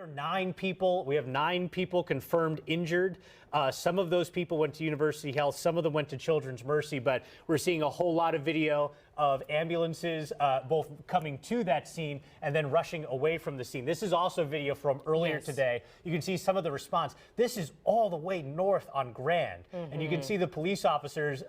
There are 9 people. We have 9 people confirmed injured. Some of those people went to University Health. Some of them went to Children's Mercy. But we're seeing a whole lot of video of ambulances both coming to that scene and then rushing away from the scene. This is also video from earlier today. You can see some of the response. This is all the way north on Grand. And you can see the police officers,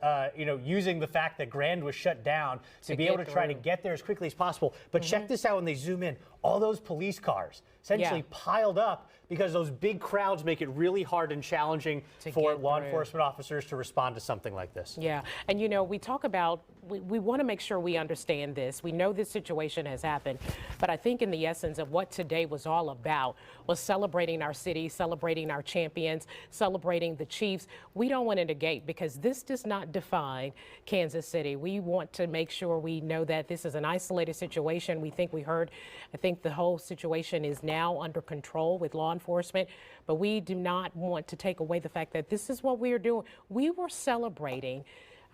using the fact that Grand was shut down to be able to try to get there as quickly as possible. But check this out when they zoom in. All those police cars essentially piled up because those big crowds make it really hard and challenging for law enforcement officers to respond to something like this. Yeah, and we talk about, we want to make sure we understand this. We know this situation has happened, but I think in the essence of what today was all about was celebrating our city, celebrating our champions, celebrating the Chiefs. We don't want to negate, because this does not define Kansas City. We want to make sure we know that this is an isolated situation. I think the whole situation is now under control with law enforcement, but we do not want to take away the fact that this is what we are doing. We were celebrating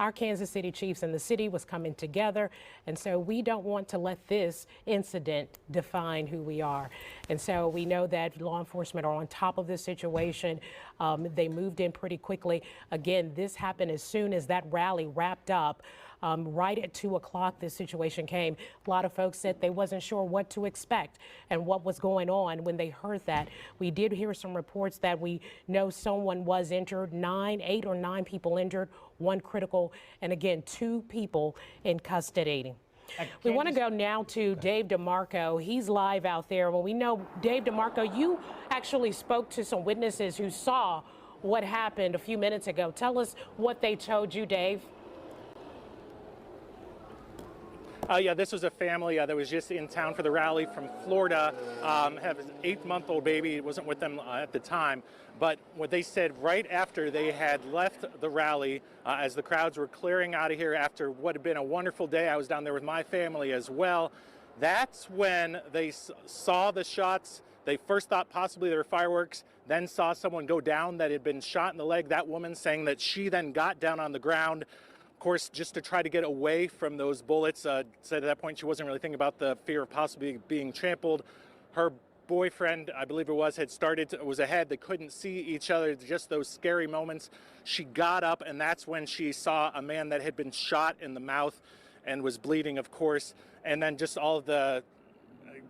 our Kansas City Chiefs, and the city was coming together, and so we don't want to let this incident define who we are. And so we know that law enforcement are on top of this situation. They moved in pretty quickly. Again, this happened as soon as that rally wrapped up. Right at 2 o'clock, this situation came. A lot of folks said they wasn't sure what to expect and what was going on when they heard that. We did hear some reports that we know someone was injured, 8 or 9 people injured, 1 critical, and again, 2 people in custody. We want to go now to Dave DeMarco. He's live out there. Well, we know, Dave DeMarco, you actually spoke to some witnesses who saw what happened a few minutes ago. Tell us what they told you, Dave. Yeah, this was a family that was just in town for the rally from Florida, have an 8-month-old baby. It wasn't with them at the time, but what they said right after they had left the rally, as the crowds were clearing out of here after what had been a wonderful day, I was down there with my family as well, that's when they saw the shots. They first thought possibly they were fireworks, then saw someone go down that had been shot in the leg. That woman saying that she then got down on the ground, of course, just to try to get away from those bullets. Said at that point she wasn't really thinking about the fear of possibly being trampled. Her boyfriend, I believe it was ahead. They couldn't see each other, just those scary moments. She got up, and that's when she saw a man that had been shot in the mouth and was bleeding, of course. And then just all of the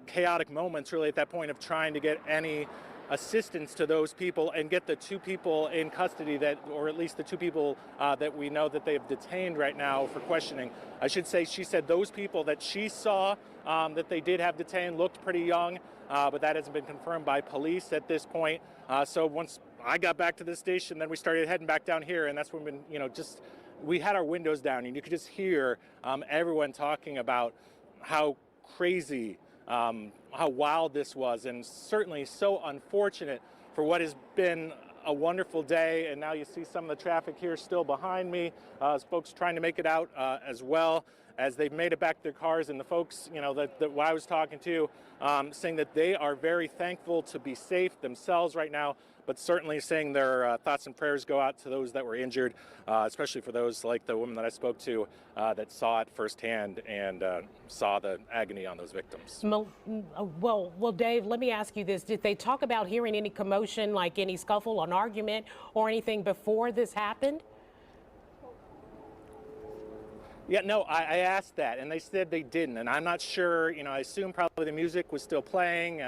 chaotic moments really at that point of trying to get any assistance to those people and get the 2 people in custody or at least the 2 people that we know that they have detained right now for questioning. I should say, she said those people that she saw that they did have detained looked pretty young, but that hasn't been confirmed by police at this point. So once I got back to the station, then we started heading back down here, and that's when we had our windows down, and you could just hear everyone talking about how crazy, how wild this was, and certainly so unfortunate for what has been a wonderful day. And now you see some of the traffic here still behind me, folks trying to make it out as well as they've made it back to their cars. And the folks, that I was talking to, saying that they are very thankful to be safe themselves right now, but certainly saying their thoughts and prayers go out to those that were injured, especially for those like the woman that I spoke to that saw it firsthand and saw the agony on those victims. Well, Dave, let me ask you this. Did they talk about hearing any commotion, like any scuffle, an argument, or anything before this happened? Yeah, no, I asked that, and they said they didn't, and I'm not sure. I assume probably the music was still playing,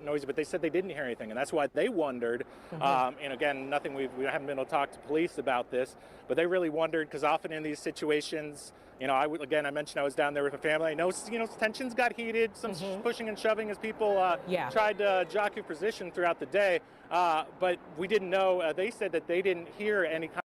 noisy, but they said they didn't hear anything, and that's why they wondered. And again, nothing, we haven't been able to talk to police about this, but they really wondered, because often in these situations, I mentioned I was down there with my family. I know, tensions got heated, some pushing and shoving as people tried to jockey position throughout the day, but we didn't know. They said that they didn't hear any kind